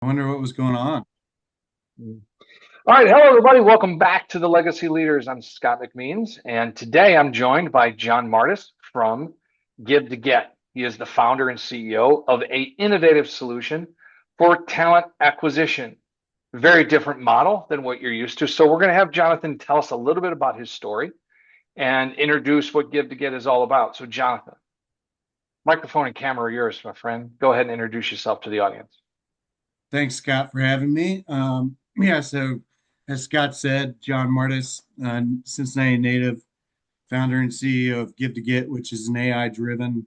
wonder what was going on. Mm. All right, hello everybody. Welcome back to the Legacy Leaders. I'm Scott McMeans, and today I'm joined by John Mardis from Give to Get. He is the founder and CEO of a innovative solution for talent acquisition. Very different model than what you're used to. So we're going to have Jonathan tell us a little bit about his story and introduce what Give to Get is all about. So Jonathan, microphone and camera are yours, my friend. Go ahead and introduce yourself to the audience. Thanks, Scott, for having me. So as Scott said, John Martis, Cincinnati native, founder and CEO of Give to Get, which is an AI-driven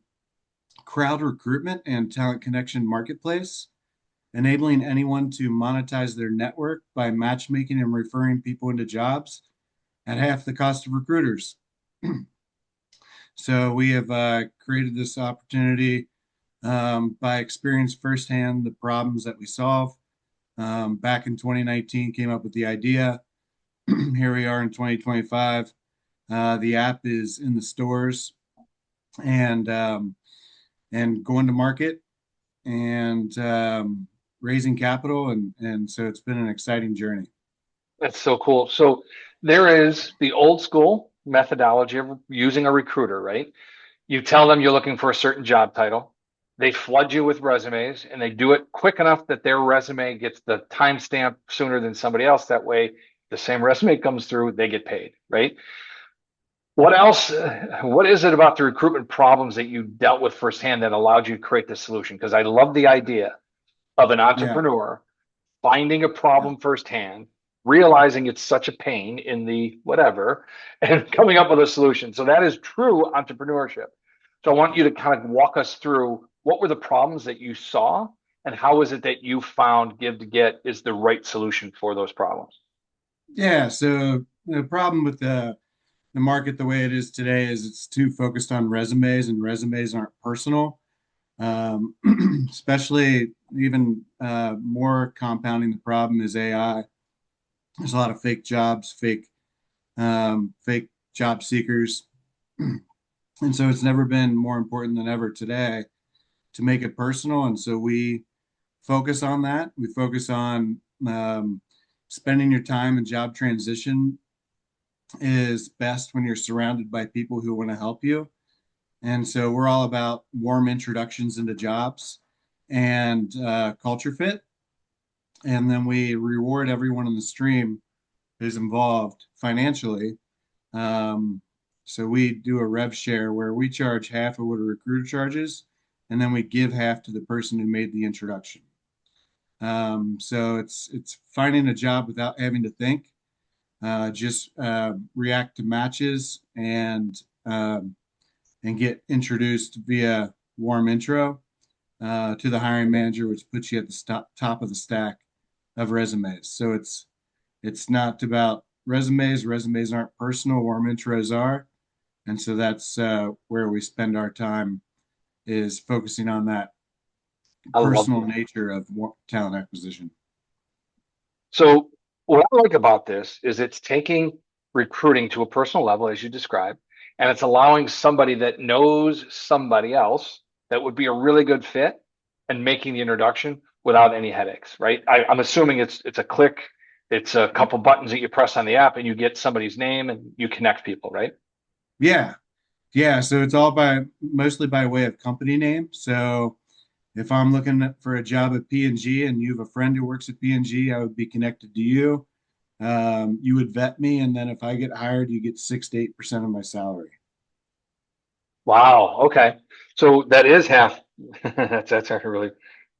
crowd recruitment and talent connection marketplace, enabling anyone to monetize their network by matchmaking and referring people into jobs at half the cost of recruiters. So we have created this opportunity by experience firsthand the problems that we solve. Back in 2019, came up with the idea. Here we are in 2025. The app is in the stores and going to market and raising capital, and so it's been an exciting journey. That's so cool. So there is the old school methodology of using a recruiter, right? You tell them you're looking for a certain job title. They flood you with resumes and they do it quick enough that their resume gets the timestamp sooner than somebody else. That way, the same resume comes through, they get paid, right? What else? What is it about the recruitment problems that you dealt with firsthand that allowed you to create this solution? Because I love the idea of an Yeah, entrepreneur finding a yeah, problem firsthand, realizing it's such a pain in the whatever, and coming up with a solution. So that is true entrepreneurship. So I want you to kind of walk us through what were the problems that you saw and how is it that you found Give to Get is the right solution for those problems? yeah. So the problem with the market the way it is today is it's too focused on resumes, and resumes aren't personal. Um, Especially even more compounding the problem is AI. There's a lot of fake jobs, fake job seekers, and so it's never been more important than ever today to make it personal. And so we focus on that. We focus on spending your time in job transition is best when you're surrounded by people who want to help you. And so we're all about warm introductions into jobs and culture fit. And then we reward everyone in the stream who's involved financially. Um, so we do a rev share where we charge half of what a recruiter charges, and then we give half to the person who made the introduction. So it's finding a job without having to think. Just react to matches and get introduced via warm intro to the hiring manager, which puts you at the top of the stack of resumes. So it's not about resumes. Resumes aren't personal. Warm intros are, and so that's where we spend our time is focusing on that I love personal that. nature of talent acquisition. So what I like about this is it's taking recruiting to a personal level, as you described, and it's allowing somebody that knows somebody else that would be a really good fit and making the introduction without any headaches, right? I'm assuming it's a click, it's a couple buttons that you press on the app and you get somebody's name and you connect people, right? Yeah, yeah. So it's all by mostly by way of company name. So if I'm looking for a job at P&G and you have a friend who works at P&G, I would be connected to you. You would vet me, and then if I get hired, you get 6 to 8% of my salary. Wow. Okay. So that is half. That's actually really,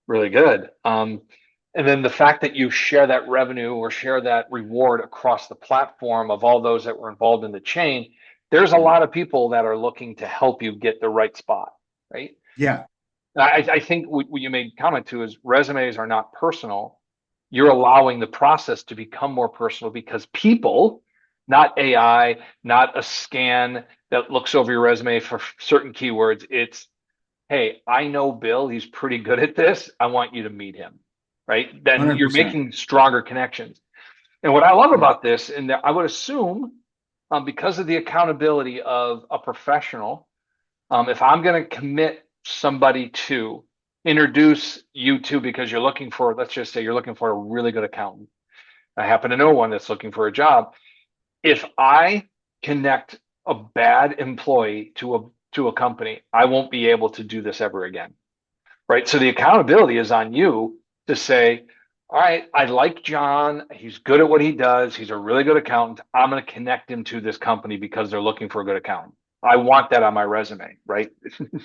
really good. And then the fact that you share that revenue or share that reward across the platform of all those that were involved in the chain, there's a Yeah, lot of people that are looking to help you get the right spot, right? yeah, I think what you made comment to is resumes are not personal. You're allowing the process to become more personal because people, not AI, not a scan that looks over your resume for certain keywords. It's, hey, I know Bill, he's pretty good at this. I want you to meet him, right? Then you're 100%. making stronger connections. And what I love Yeah, about this, and that I would assume, because of the accountability of a professional, if I'm going to commit somebody to introduce you to because you're looking for, let's just say you're looking for a really good accountant. I happen to know one that's looking for a job. If I connect a bad employee to a company, I won't be able to do this ever again. Right. So the accountability is on you to say, all right, I like John. He's good at what he does. He's a really good accountant. I'm going to connect him to this company because they're looking for a good accountant. I want that on my resume, right?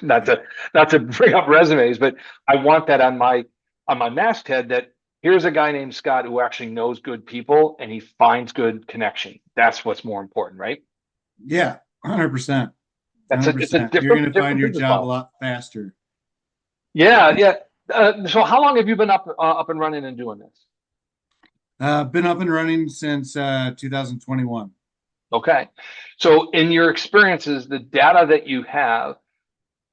not Right. to not to bring up resumes, but I want that on my masthead that here's a guy named Scott who actually knows good people and he finds good connection. That's what's more important, right? Yeah, 100%. It's a 100%. You're going to find different your business job a model. lot faster. Yeah, yeah. So how long have you been up and running and doing this? Been up and running since 2021. Okay. So in your experiences, the data that you have,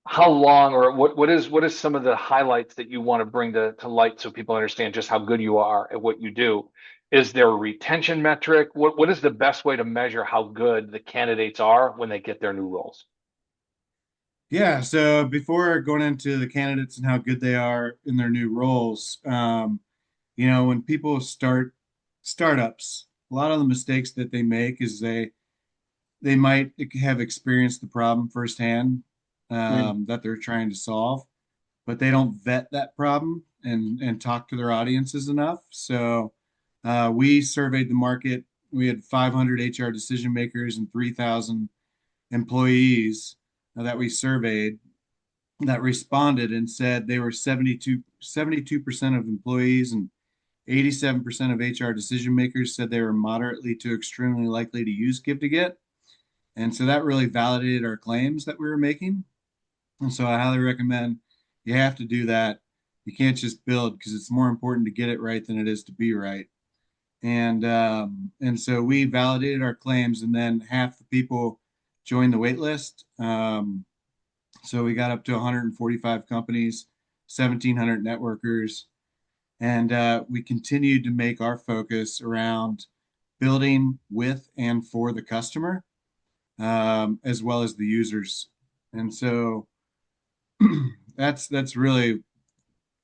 how long or what is some of the highlights that you want to bring to light so people understand just how good you are at what you do? Is there a retention metric? What is the best way to measure how good the candidates are when they get their new roles? Yeah, so before going into the candidates and how good they are in their new roles, when people start startups, a lot of the mistakes that they make is they might have experienced the problem firsthand Mm, that they're trying to solve, but they don't vet that problem and talk to their audiences enough. So we surveyed the market. We had 500 HR decision makers and 3,000 employees that we surveyed that responded and said they were 72% of employees and 87% of HR decision makers said they were moderately to extremely likely to use Give to Get. And so that really validated our claims that we were making. And so I highly recommend you have to do that. You can't just build because it's more important to get it right than it is to be right. And so we validated our claims, and then half the people joined the wait list. So we got up to 145 companies, 1,700 networkers, and we continued to make our focus around building with and for the customer, as well as the users. And so that's really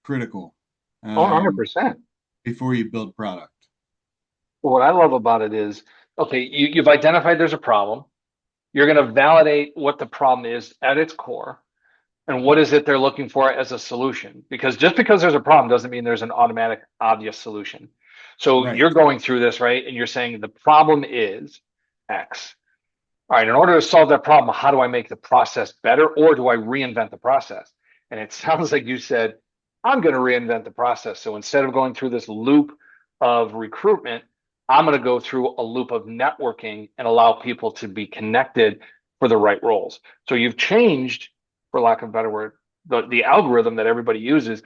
critical oh, um, 100%. before you build product. What I love about it is, okay, you've identified there's a problem. You're going to validate what the problem is at its core and what is it they're looking for as a solution. Because just because there's a problem doesn't mean there's an automatic, obvious solution. So Right. you're going through this, right? And you're saying the problem is X. All right, in order to solve that problem, how do I make the process better or do I reinvent the process? And it sounds like you said, I'm going to reinvent the process. So instead of going through this loop of recruitment, I'm going to go through a loop of networking and allow people to be connected for the right roles. So you've changed, for lack of a better word, the algorithm that everybody uses,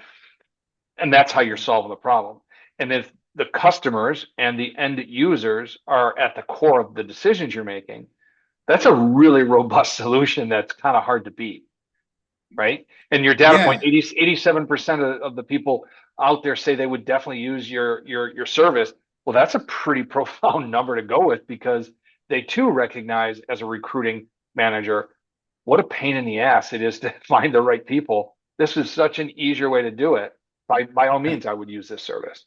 and that's how you're solving the problem. And if the customers and the end users are at the core of the decisions you're making, that's a really robust solution that's kind of hard to beat, right? And your data point, Yeah. 87% of the people out there say they would definitely use your service. Well, that's a pretty profound number to go with because they too recognize as a recruiting manager what a pain in the ass it is to find the right people. This is such an easier way to do it. By all Right. means, I would use this service.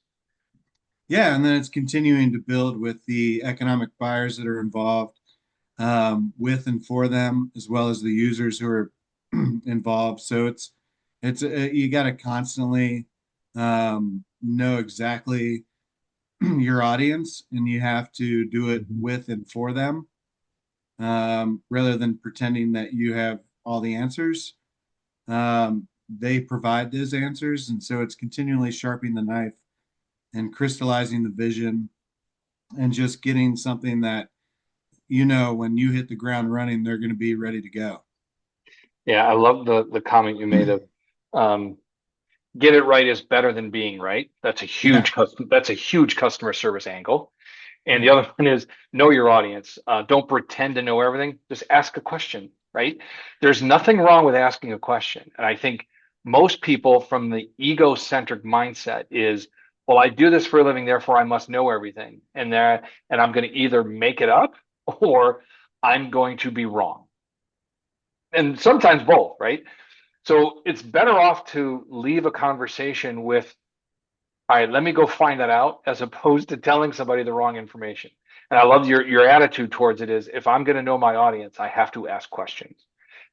Yeah. And then it's continuing to build with the economic buyers that are involved, with and for them, as well as the users who are involved. So you got to constantly know exactly your audience, and you have to do it Mhm. with and for them, rather than pretending that you have all the answers. They provide those answers, and so it's continually sharpening the knife and crystallizing the vision, and just getting something that when you hit the ground running, they're going to be ready to go. Yeah, I love the comment you made of um, get it right is better than being right. Yeah. That's a huge customer service angle. And the Yeah. other one is know your audience. Don't pretend to know everything. Just ask a question, right? There's nothing wrong with asking a question. And I think most people from the egocentric mindset is, well, I do this for a living, therefore I must know everything. And I'm going to either make it up or I'm going to be wrong. And sometimes both, right? So it's better off to leave a conversation with, all right, let me go find that out, as opposed to telling somebody the wrong information. And I love your attitude towards it is, if I'm going to know my audience, I have to ask questions.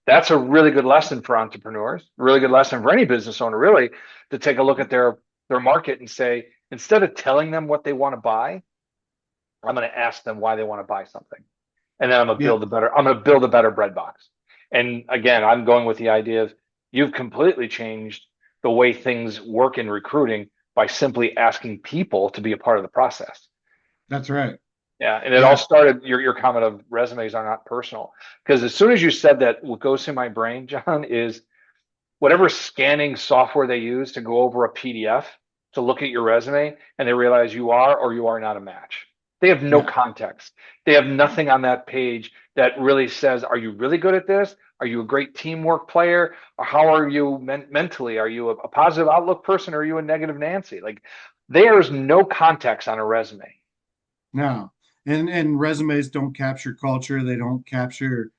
That's a really good lesson for entrepreneurs, really good lesson for any business owner, really, to take a look at their market and say, instead of telling them what they want to buy, I'm going to ask them why they want to buy something. And then Yeah, I'm going to build a better bread box. And again, I'm going with the idea of, you've completely changed the way things work in recruiting by simply asking people to be a part of the process. that's right. Yeah. And it all Yeah, started, your comment of resumes are not personal. Because as soon as you said that, what goes through my brain, John, is whatever scanning software they use to go over a PDF to look at your resume, and they realize you are or you are not a match. They have no yeah, context. They have nothing on that page that really says, are you really good at this? Are you a great teamwork player? Or how are you mentally? Are you a positive outlook person? Or are you a negative Nancy? Like, there's no context on a resume. no. And resumes don't capture culture. They don't capture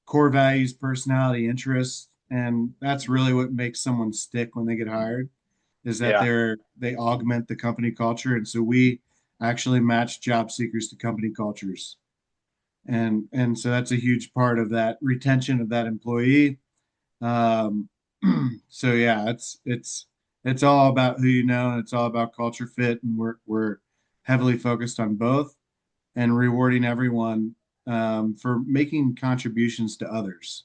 core values, personality, interests, and that's really what makes someone stick when they get hired. Is that Yeah. they augment the company culture, and so we actually match job seekers to company cultures, and so that's a huge part of that retention of that employee. Um, so yeah, it's all about who you know, and it's all about culture fit, and we're heavily focused on both and rewarding everyone for making contributions to others.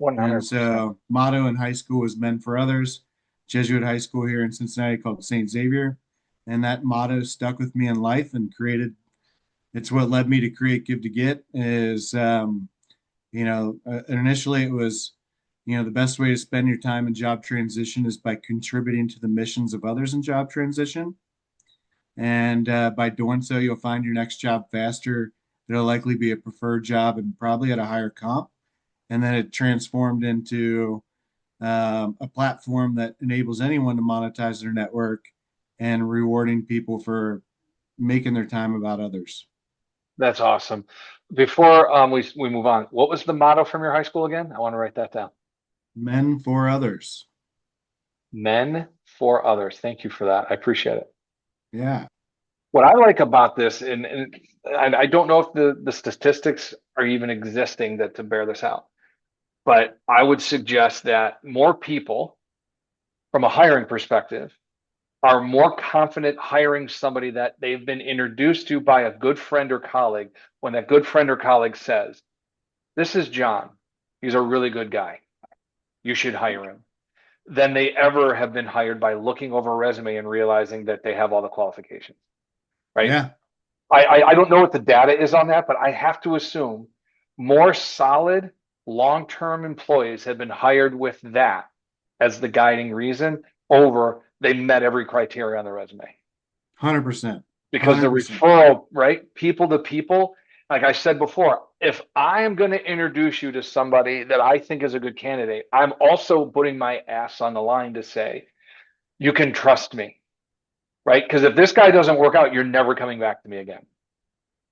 And 100%. so, motto in high school was "Men for Others," Jesuit high school here in Cincinnati called St. Xavier, and that motto stuck with me in life and created. It's what led me to create Give to Get. Is initially it was, the best way to spend your time in job transition is by contributing to the missions of others in job transition. And by doing so, you'll find your next job faster. It'll likely be a preferred job and probably at a higher comp. And then it transformed into a platform that enables anyone to monetize their network and rewarding people for making their time about others. That's awesome. Before we move on, what was the motto from your high school again? I want to write that down. Men for others. Men for others. Thank you for that. I appreciate it. Yeah. What I like about this, and I don't know if the statistics are even existing that to bear this out, but I would suggest that more people, from a hiring perspective, are more confident hiring somebody that they've been introduced to by a good friend or colleague, when that good friend or colleague says, "This is John. He's a really good guy. You should hire him," than they ever have been hired by looking over a resume and realizing that they have all the qualifications, right? Yeah. I don't know what the data is on that, but I have to assume more solid long-term employees have been hired with that as the guiding reason over they met every criteria on the resume. 100%. Because the 100%. referral, right? People to people, like I said before, if I am going to introduce you to somebody that I think is a good candidate, I'm also putting my ass on the line to say, you can trust me, right? Because if this guy doesn't work out, you're never coming back to me again,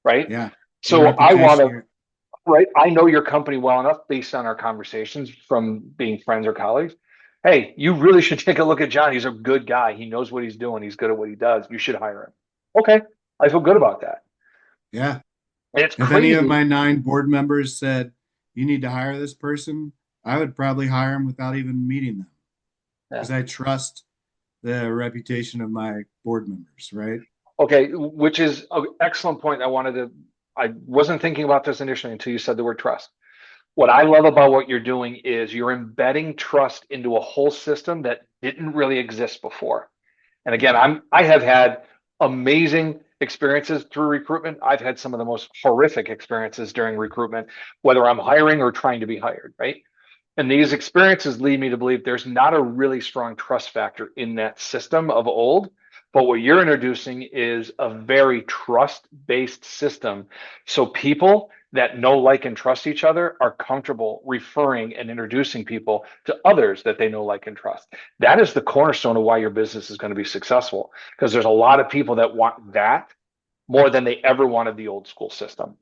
right? Yeah. Your So I want reputation. to, right? I know your company well enough based on our conversations from being friends or colleagues. Hey, you really should take a look at John. He's a good guy. He knows what he's doing. He's good at what he does. You should hire him. Okay. I feel good about that. Yeah. And it's If any of crazy. my 9 board members said, you need to hire this person, I would probably hire them without even meeting them Yeah. because I trust the reputation of my board members, right? Okay, which is an excellent point. I wasn't thinking about this initially until you said the word trust. What I love about what you're doing is you're embedding trust into a whole system that didn't really exist before. And again, I have had amazing experiences through recruitment. I've had some of the most horrific experiences during recruitment, whether I'm hiring or trying to be hired, right? And these experiences lead me to believe there's not a really strong trust factor in that system of old. But what you're introducing is a very trust-based system. So people that know, like, and trust each other are comfortable referring and introducing people to others that they know, like, and trust. That is the cornerstone of why your business is going to be successful, because there's a lot of people that want that more than they ever wanted the old school system.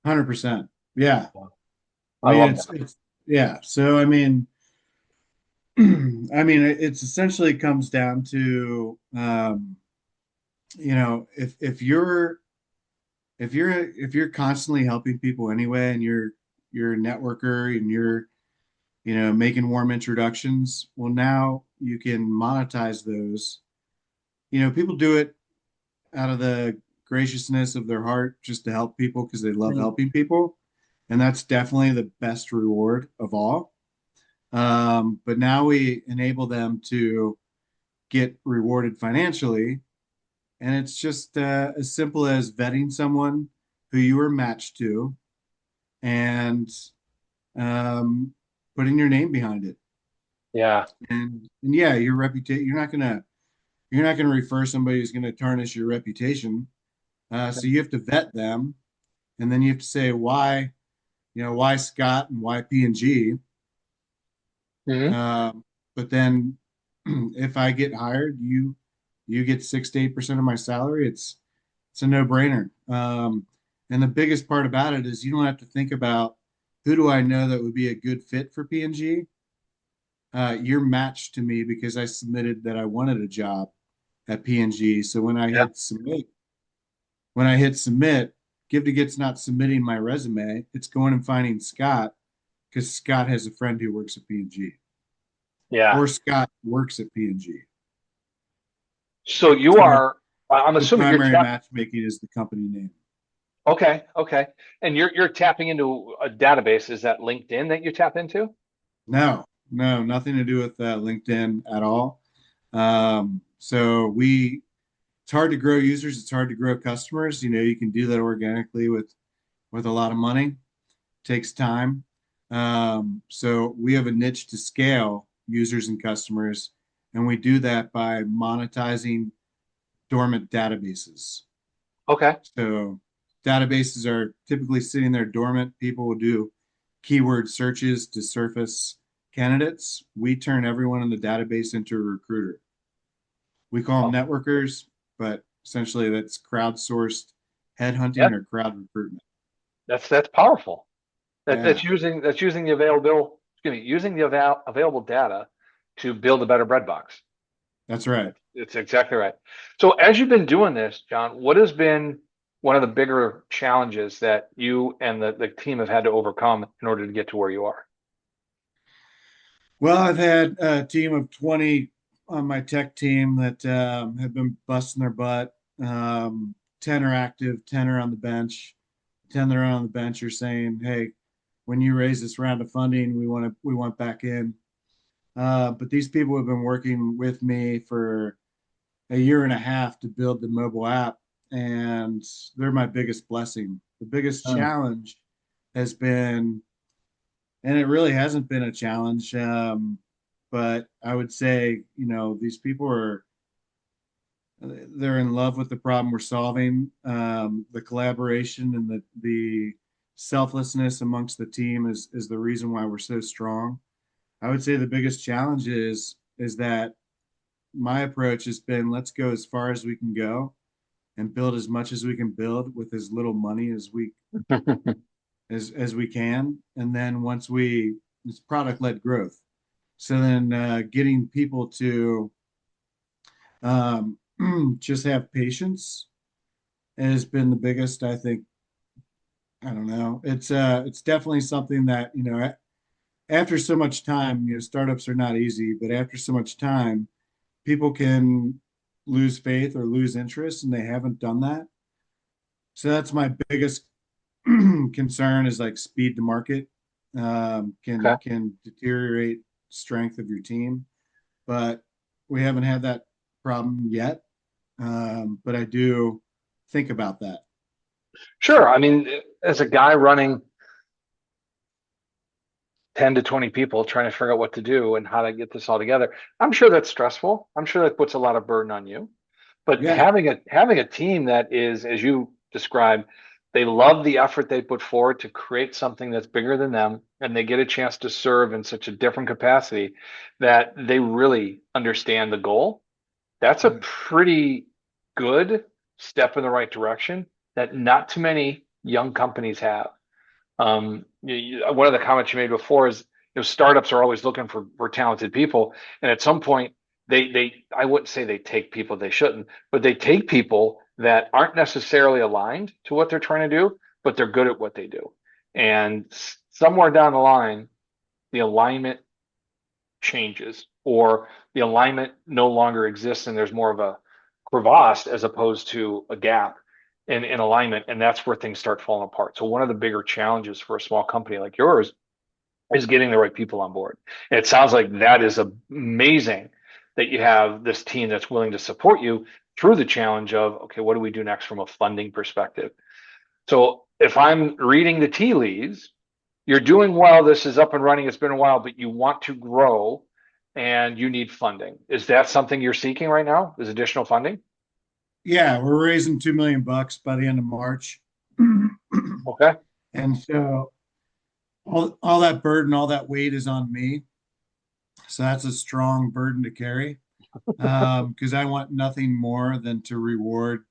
100%. Yeah. I I mean, love it's, yeah. So, I mean, I mean, it's essentially comes down to, if you're constantly helping people anyway, and you're a networker and you're making warm introductions, well, now you can monetize those. People do it out of the graciousness of their heart just to help people because they love Mm. helping people, and that's definitely the best reward of all. But now we enable them to get rewarded financially. And it's just as simple as vetting someone who you were matched to and um, putting your name behind it. Yeah. And yeah, your reputation, you're not gonna refer somebody who's gonna tarnish your reputation. So you have to vet them, and then you have to say why Scott and why P&G. Hmm. Um, but then if I get hired, you get 6 to 8% of my salary. It's a no-brainer. And the biggest part about it is you don't have to think about who do I know that would be a good fit for P&G. You're matched to me because I submitted that I wanted a job at P&G. So Yeah. when I hit submit, Give to Get's not submitting my resume. It's going and finding Scott because Scott has a friend who works at P&G, Yeah. or Scott works at P&G. So you So are, I'm the assuming you're primary matchmaking is the company name. okay, okay. And you're tapping into a database. Is that LinkedIn that you tap into? No, no, nothing to do with LinkedIn at all. So it's hard to grow users. It's hard to grow customers. You can do that organically with a lot of money. Takes time. So we have a niche to scale users and customers, and we do that by monetizing dormant databases. Okay. So databases are typically sitting there dormant. People will do keyword searches to surface candidates. We turn everyone in the database into a recruiter. We call them Oh, networkers, but essentially that's crowdsourced yeah. headhunting or crowd recruitment. That's powerful. That's Yeah, using the available, excuse me, using the available data to build a better bread box. that's right. It's exactly right. So as you've been doing this, John, what has been one of the bigger challenges that you and the team have had to overcome in order to get to where you are? Well, I've had a team of 20 on my tech team that have been busting their butt. 10 are active, 10 are on the bench. 10 that are on the bench are saying, hey, when you raise this round of funding, we want back in. But these people have been working with me for a year and a half to build the mobile app, and they're my biggest blessing. The biggest Mm. challenge has been, and it really hasn't been a challenge, but I would say, these people they're in love with the problem we're solving. The collaboration and the selflessness amongst the team is the reason why we're so strong. I would say the biggest challenge is that my approach has been let's go as far as we can go and build as much as we can build with as little money as we can, and then once we it's product led growth. So then getting people to um, just have patience has been the biggest, I think. I don't know. It's definitely something that, after so much time, startups are not easy, but after so much time, people can lose faith or lose interest, and they haven't done that. So that's my biggest concern is like speed to market Okay. can deteriorate strength of your team, but we haven't had that problem yet. But I do think about that. Sure. I mean, as a guy running 10 to 20 people trying to figure out what to do and how to get this all together, I'm sure that's stressful. I'm sure that puts a lot of burden on you. But Yeah. having a team that is, as you described, they love the effort they put forward to create something that's bigger than them, and they get a chance to serve in such a different capacity that they really understand the goal. That's a Yeah. pretty good step in the right direction that not too many young companies have. One of the comments you made before is startups are always looking for talented people, and at some point they I wouldn't say they take people they shouldn't, but they take people that aren't necessarily aligned to what they're trying to do, but they're good at what they do. And somewhere down the line, the alignment changes, or the alignment no longer exists, and there's more of a crevasse as opposed to a gap in alignment, and that's where things start falling apart. So one of the bigger challenges for a small company like yours is getting the right people on board. And it sounds like that is amazing that you have this team that's willing to support you through the challenge of, okay, what do we do next from a funding perspective? So if I'm reading the tea leaves, you're doing well, this is up and running, it's been a while, but you want to grow and you need funding. Is that something you're seeking right now? Is additional funding? Yeah, we're raising $2 million by the end of March. Okay. And so all that burden, all that weight is on me. So that's a strong burden to carry, because I want nothing more than to reward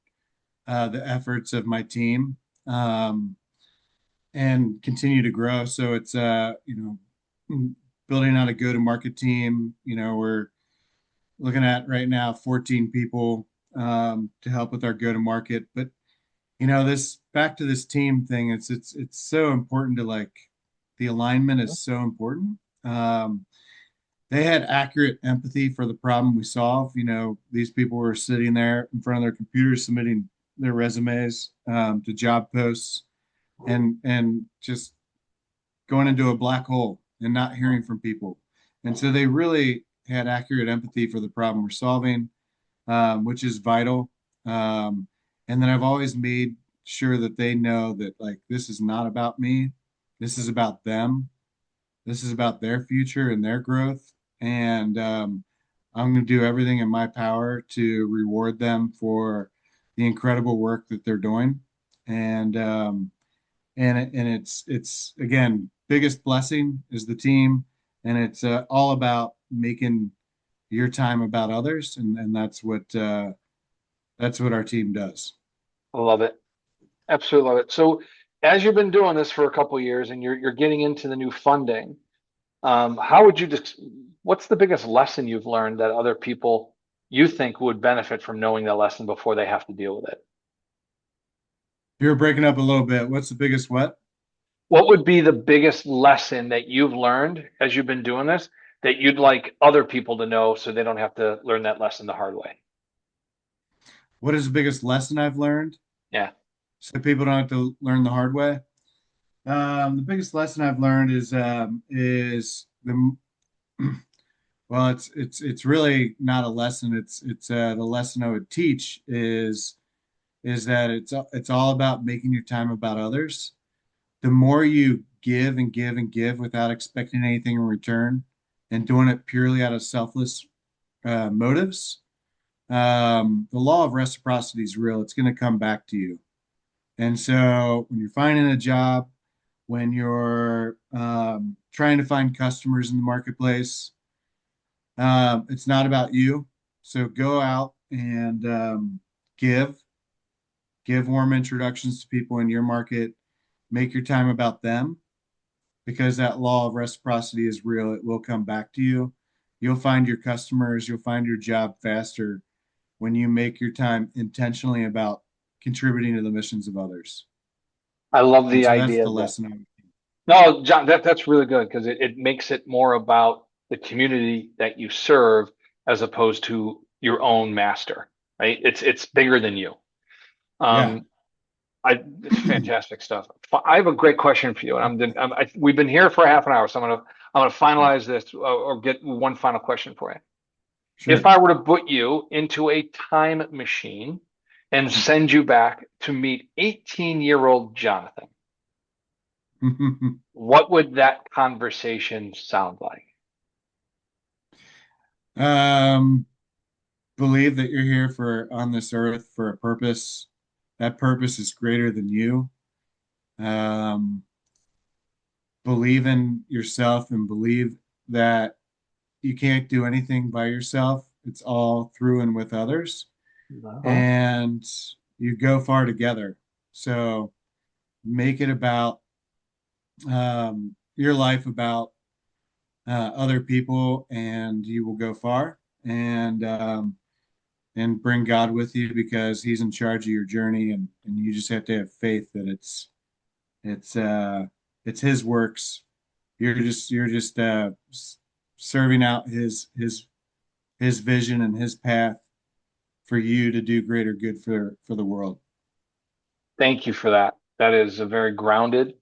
the efforts of my team, um, and continue to grow. So it's building out a go-to-market team. We're looking at right now 14 people, to help with our go-to-market. But this back to this team thing, it's so important to, like, the alignment is so important. They had accurate empathy for the problem we solve. These people were sitting there in front of their computers submitting their resumes, to job posts, and just going into a black hole and not hearing from people. And so they really had accurate empathy for the problem we're solving, which is vital. And then I've always made sure that they know that, like, this is not about me. This is about them. This is about their future and their growth. And I'm going to do everything in my power to reward them for the incredible work that they're doing. And it's again, biggest blessing is the team, and it's all about making your time about others, and that's what our team does. I love it. Absolutely love it. So as you've been doing this for a couple of years and you're getting into the new funding, how would you just, what's the biggest lesson you've learned that other people you think would benefit from knowing that lesson before they have to deal with it? You're breaking up a little bit. What's the biggest what? What would be the biggest lesson that you've learned as you've been doing this that you'd like other people to know so they don't have to learn that lesson the hard way? What is the biggest lesson I've learned Yeah. so people don't have to learn the hard way? The biggest lesson I've learned is the well, it's really not a lesson. It's the lesson I would teach is that it's all about making your time about others. The more you give and give and give without expecting anything in return, and doing it purely out of selfless motives, the law of reciprocity is real. It's going to come back to you. And so when you're finding a job, when you're trying to find customers in the marketplace, it's not about you. So go out and give, give warm introductions to people in your market, make your time about them, because that law of reciprocity is real. It will come back to you. You'll find your customers, you'll find your job faster when you make your time intentionally about contributing to the missions of others. I love And the so that's idea the that, lesson. no, John, that's really good because it makes it more about the community that you serve as opposed to your own master, right? It's bigger than you. Yeah, Um, it's fantastic stuff. I have a great question for you, and we've been here for half an hour, so I'm gonna finalize this or get one final question for you. If sure. I were to put you into a time machine and send you back to meet 18-year-old Jonathan, what would that conversation sound like? um, Believe that you're here for on this earth for a purpose. That purpose is greater than you. Um, Believe in yourself and believe that you can't do anything by yourself. It's all through and with others, Uh-huh. and you go far together. So make it about your life about other people, and you will go far. And bring God with you because He's in charge of your journey, and you just have to have faith that it's it's His works. You're just serving out His vision and His path for you to do greater good for the world. Thank you for that. That is a very grounded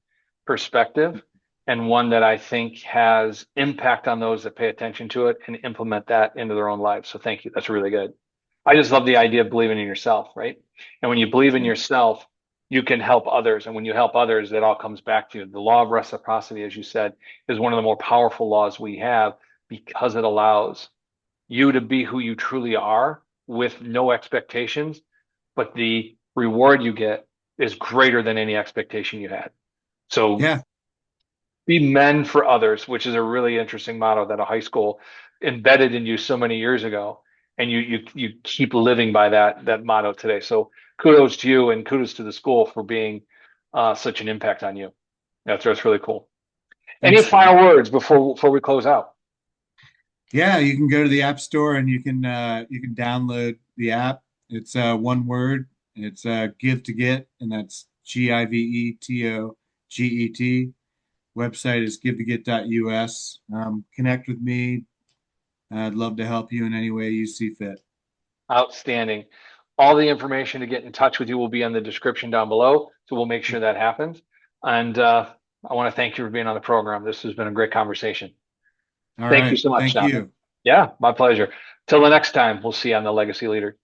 perspective and one that I think has impact on those that pay attention to it and implement that into their own lives. So thank you. That's really good. I just love the idea of believing in yourself, right? And when you believe in Yeah, yourself, you can help others. And when you help others, it all comes back to you. The law of reciprocity, as you said, is one of the more powerful laws we have because it allows you to be who you truly are with no expectations, but the reward you get is greater than any expectation you had. So yeah, be men for others, which is a really interesting motto that a high school embedded in you so many years ago. And you keep living by that motto today. So kudos to you and kudos to the school for being such an impact on you. That's really cool. Any thanks, Scott. final words before we close out? Yeah, you can go to the App Store and you can download the app. It's one word. It's Give to Get, and that's GIVETOGET. Website is givetoget.us. Connect with me. I'd love to help you in any way you see fit. Outstanding. All the information to get in touch with you will be in the description down below. So we'll make sure that happens. And I want to thank you for being on the program. This has been a great conversation. All Thank you right. so much, Thank Jonathan. you. Yeah, my pleasure. Till the next time, we'll see you on the Legacy Leader.